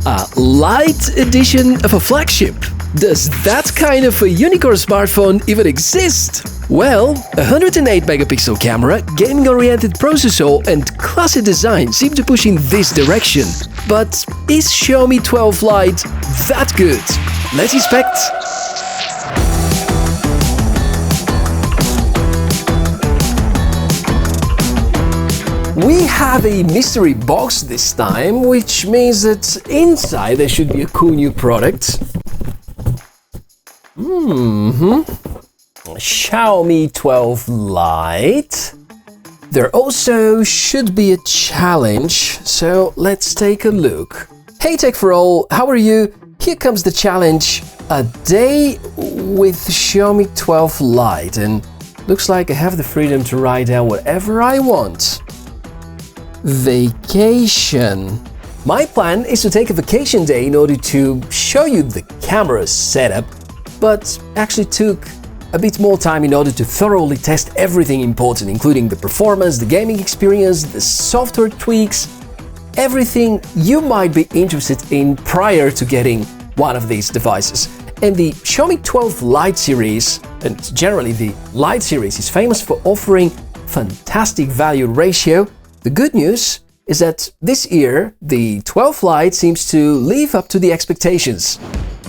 A Lite edition of a flagship. Does that kind of a unicorn smartphone even exist? Well, a 108-megapixel camera, gaming-oriented processor and classy design seem to push in this direction. But is Xiaomi 12 Lite that good? Let's inspect. We have a mystery box this time, which means that inside there should be a cool new product. Xiaomi 12 Lite. There also should be a challenge, so let's take a look. Hey Tech for All, how are you? Here comes the challenge. A day with Xiaomi 12 Lite, and looks like I have the freedom to write down whatever I want. Vacation. My plan is to take a vacation day in order to show you the camera setup, but actually took a bit more time in order to thoroughly test everything important, including the performance, the gaming experience, the software tweaks, everything you might be interested in prior to getting one of these devices. And the Xiaomi 12 Lite series, and generally the Lite series, is famous for offering fantastic value ratio. The good news is that this year, the 12 Lite seems to live up to the expectations.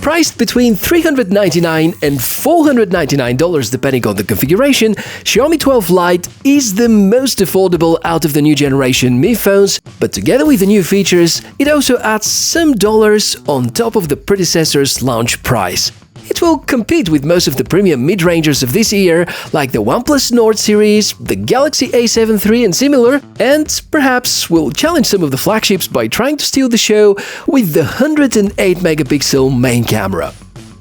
Priced between $399 and $499 depending on the configuration, Xiaomi 12 Lite is the most affordable out of the new generation Mi phones, but together with the new features, it also adds some dollars on top of the predecessor's launch price. It will compete with most of the premium mid-rangers of this year, like the OnePlus Nord series, the Galaxy A7 III and similar, and perhaps will challenge some of the flagships by trying to steal the show with the 108-megapixel main camera.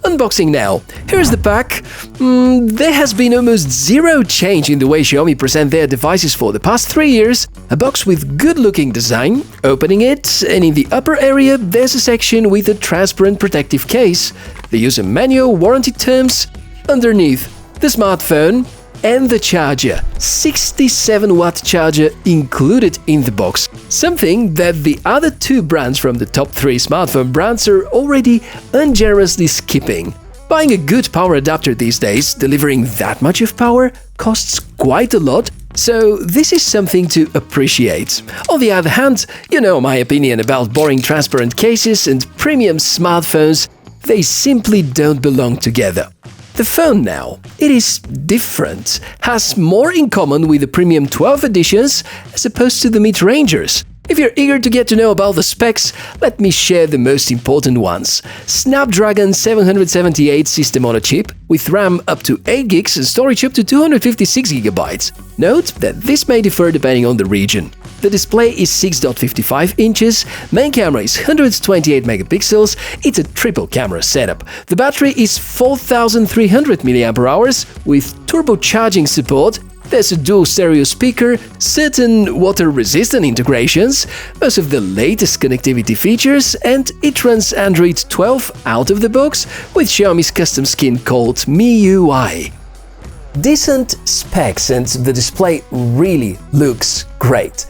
Unboxing now. Here's the pack. There has been almost zero change in the way Xiaomi present their devices for the past 3 years. A box with good-looking design. Opening it, and in the upper area there's a section with a transparent protective case. The user manual, warranty terms. Underneath, the smartphone and the charger. 67-watt charger included in the box. Something that the other two brands from the top 3 smartphone brands are already ungenerously skipping. Buying a good power adapter these days, delivering that much of power, costs quite a lot, so this is something to appreciate. On the other hand, you know my opinion about boring transparent cases and premium smartphones. They simply don't belong together. The phone now, it is different, has more in common with the premium 12 editions as opposed to the mid-rangers. If you're eager to get to know about the specs, let me share the most important ones. Snapdragon 778 system on a chip, with RAM up to 8 gigs and storage up to 256 GB. Note that this may differ depending on the region. The display is 6.55 inches, main camera is 128 megapixels, it's a triple camera setup. The battery is 4300 mAh with turbocharging support. There's a dual stereo speaker, certain water-resistant integrations, most of the latest connectivity features, and it runs Android 12 out of the box with Xiaomi's custom skin called MIUI. Decent specs, and the display really looks great.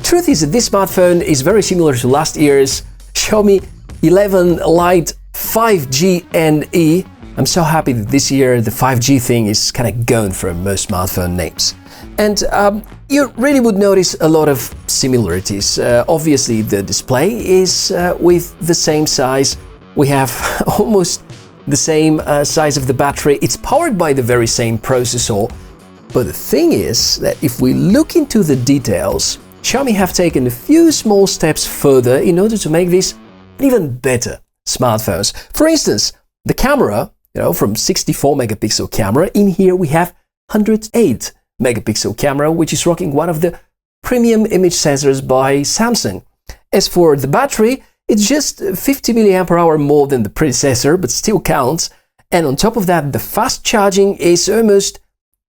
Truth is that this smartphone is very similar to last year's Xiaomi 11 Lite 5G NE. I'm so happy that this year the 5G thing is kind of gone for most smartphone names. And you really would notice a lot of similarities. Obviously, the display is with the same size. We have almost the same size of the battery. It's powered by the very same processor. But the thing is that if we look into the details, Xiaomi have taken a few small steps further in order to make this an even better smartphones. For instance, the camera, from 64 megapixel camera, in here we have 108 megapixel camera, which is rocking one of the premium image sensors by Samsung. As for the battery, it's just 50 mAh more than the predecessor, but still counts. And on top of that, the fast charging is almost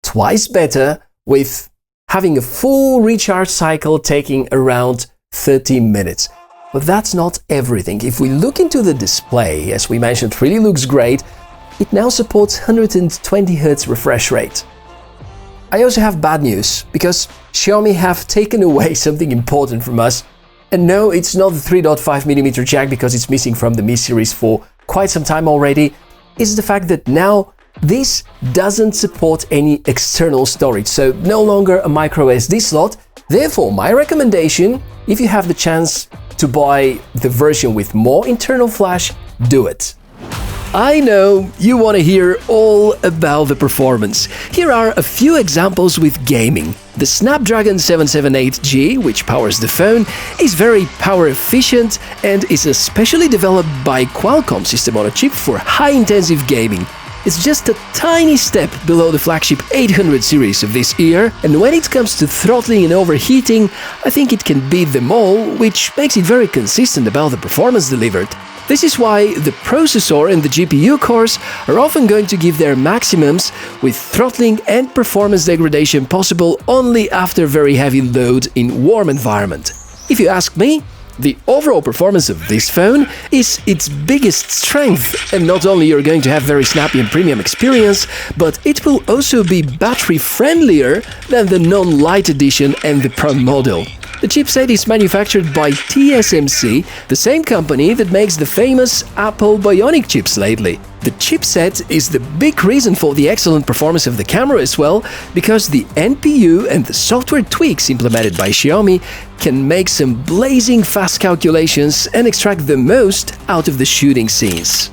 twice better, with having a full recharge cycle taking around 30 minutes. But that's not everything. If we look into the display, as we mentioned, really looks great. It now supports 120 Hz refresh rate. I also have bad news, because Xiaomi have taken away something important from us. And no, it's not the 3.5mm jack because it's missing from the Mi series for quite some time already. It's the fact that now this doesn't support any external storage, so no longer a micro SD slot. Therefore, my recommendation, if you have the chance to buy the version with more internal flash, do it. I know you want to hear all about the performance. Here are a few examples with gaming. The Snapdragon 778G, which powers the phone, is very power efficient and is especially developed by Qualcomm system on a chip for high-intensive gaming. It's just a tiny step below the flagship 800 series of this year, and when it comes to throttling and overheating, I think it can beat them all, which makes it very consistent about the performance delivered. This is why the processor and the GPU cores are often going to give their maximums, with throttling and performance degradation possible only after very heavy load in warm environment. If you ask me, the overall performance of this phone is its biggest strength, and not only you're going to have very snappy and premium experience, but it will also be battery friendlier than the non-Lite edition and the Pro model. The chipset is manufactured by TSMC, the same company that makes the famous Apple Bionic chips lately. The chipset is the big reason for the excellent performance of the camera as well, because the NPU and the software tweaks implemented by Xiaomi can make some blazing fast calculations and extract the most out of the shooting scenes.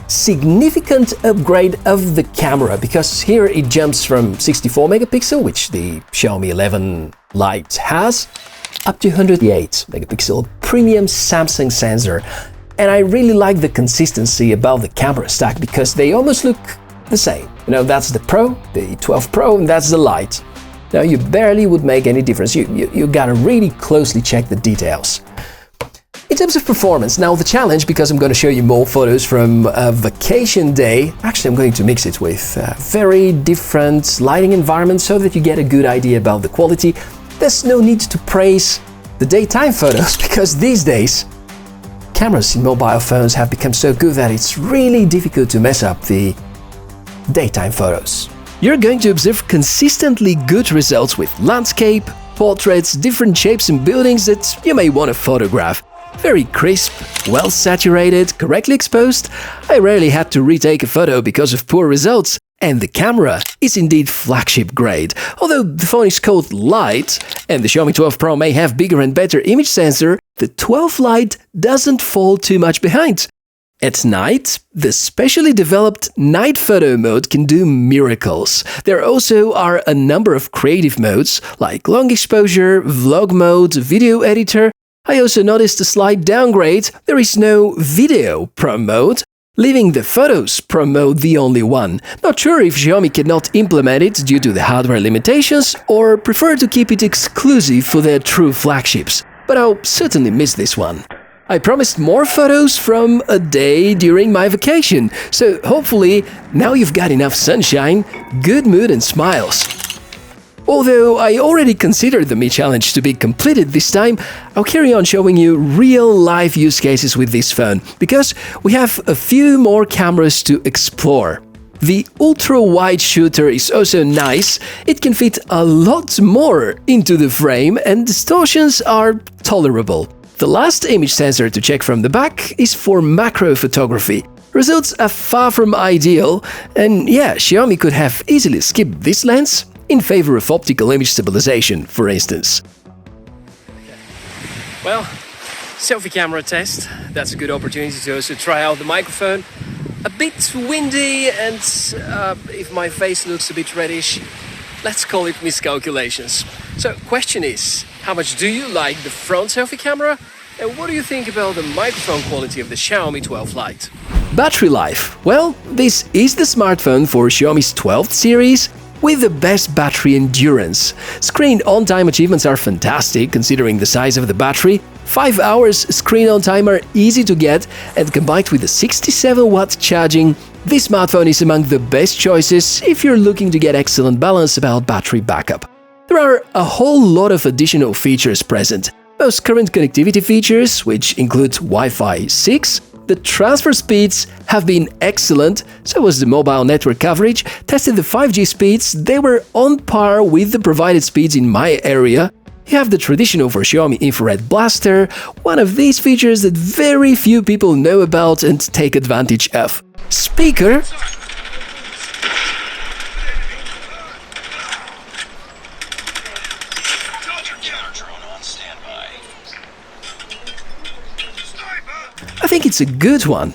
Significant upgrade of the camera, because here it jumps from 64 megapixel, which the Xiaomi 11 Lite has, up to 108 megapixel premium Samsung sensor. And I really like the consistency about the camera stack because they almost look the same. You know, that's the Pro, the 12 Pro, and that's the Lite. Now, you barely would make any difference. You gotta really closely check the details. In terms of performance, now the challenge, because I'm going to show you more photos from a vacation day, actually I'm going to mix it with very different lighting environments so that you get a good idea about the quality. There's no need to praise the daytime photos because these days cameras in mobile phones have become so good that it's really difficult to mess up the daytime photos. You're going to observe consistently good results with landscape, portraits, different shapes and buildings that you may want to photograph. Very crisp, well saturated, correctly exposed. I rarely had to retake a photo because of poor results. And the camera is indeed flagship grade. Although the phone is called Lite, and the Xiaomi 12 Pro may have bigger and better image sensor, the 12 Lite doesn't fall too much behind. At night, the specially developed night photo mode can do miracles. There also are a number of creative modes, like long exposure, vlog mode, video editor. I also noticed a slight downgrade. There is no video pro mode, leaving the Photos Pro mode the only one. Not sure if Xiaomi cannot implement it due to the hardware limitations or prefer to keep it exclusive for their true flagships, but I'll certainly miss this one. I promised more photos from a day during my vacation, so hopefully now you've got enough sunshine, good mood and smiles. Although I already considered the Mi Challenge to be completed this time, I'll carry on showing you real-life use cases with this phone, because we have a few more cameras to explore. The ultra-wide shooter is also nice. It can fit a lot more into the frame and distortions are tolerable. The last image sensor to check from the back is for macro photography. Results are far from ideal, and yeah, Xiaomi could have easily skipped this lens in favor of optical image stabilization, for instance. Well, selfie camera test. That's a good opportunity to also try out the microphone. A bit windy, and if my face looks a bit reddish, let's call it miscalculations. So, question is, how much do you like the front selfie camera? And what do you think about the microphone quality of the Xiaomi 12 Lite? Battery life. Well, this is the smartphone for Xiaomi's 12th series with the best battery endurance. Screen on-time achievements are fantastic considering the size of the battery. 5 hours screen on-time are easy to get, and combined with the 67-watt charging, this smartphone is among the best choices if you're looking to get excellent balance about battery backup. There are a whole lot of additional features present. Most current connectivity features, which include Wi-Fi 6, the transfer speeds have been excellent, so was the mobile network coverage. Tested the 5G speeds, they were on par with the provided speeds in my area. You have the traditional for Xiaomi infrared blaster, one of these features that very few people know about and take advantage of. Speaker. I think it's a good one.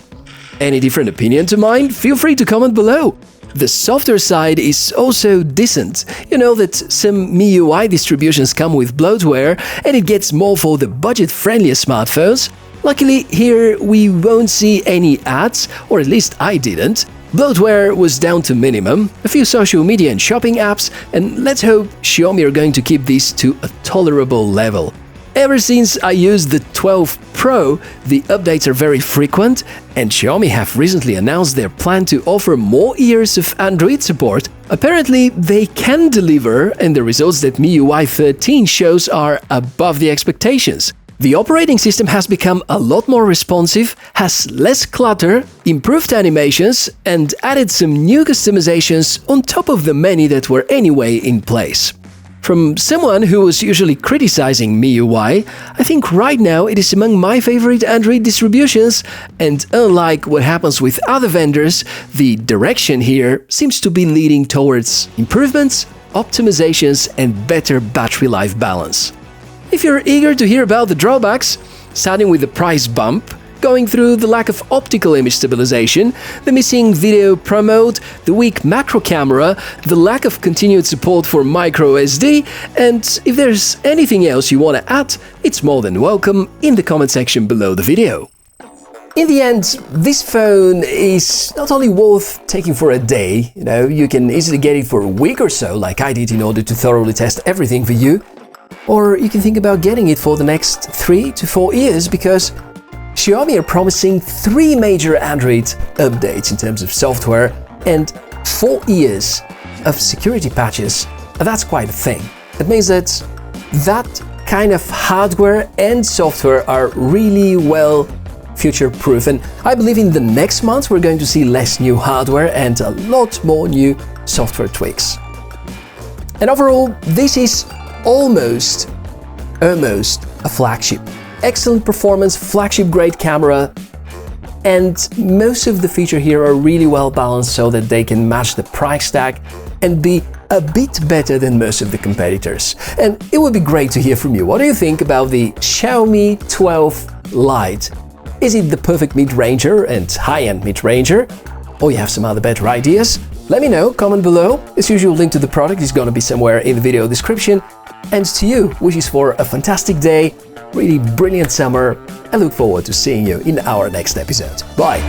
Any different opinion to mine? Feel free to comment below. The software side is also decent. You know that some MIUI distributions come with bloatware and it gets more for the budget-friendlier smartphones. Luckily, here we won't see any ads, or at least I didn't. Bloatware was down to minimum, a few social media and shopping apps, and let's hope Xiaomi are going to keep this to a tolerable level. Ever since I used the 12 Pro, the updates are very frequent, and Xiaomi have recently announced their plan to offer more years of Android support. Apparently, they can deliver, and the results that MIUI 13 shows are above the expectations. The operating system has become a lot more responsive, has less clutter, improved animations, and added some new customizations on top of the many that were anyway in place. From someone who was usually criticizing MIUI, I think right now it is among my favorite Android distributions, and unlike what happens with other vendors, the direction here seems to be leading towards improvements, optimizations, and better battery life balance. If you're eager to hear about the drawbacks, starting with the price bump, going through the lack of optical image stabilization, the missing video pro mode, the weak macro camera, the lack of continued support for micro SD, and if there's anything else you want to add, it's more than welcome in the comment section below the video. In the end, this phone is not only worth taking for a day, you can easily get it for a week or so, like I did in order to thoroughly test everything for you, or you can think about getting it for the next 3 to 4 years because Xiaomi are promising 3 major Android updates in terms of software and 4 years of security patches. That's quite a thing. It means that kind of hardware and software are really well future-proof, and I believe in the next months we're going to see less new hardware and a lot more new software tweaks. And overall, this is almost a flagship. Excellent performance, flagship-grade camera, and most of the features here are really well balanced so that they can match the price tag and be a bit better than most of the competitors. And it would be great to hear from you. What do you think about the Xiaomi 12 Lite? Is it the perfect mid-ranger and high-end mid-ranger? Or you have some other better ideas? Let me know, comment below. As usual, link to the product is going to be somewhere in the video description. And to you, wishes for a fantastic day, really brilliant summer. I look forward to seeing you in our next episode. Bye!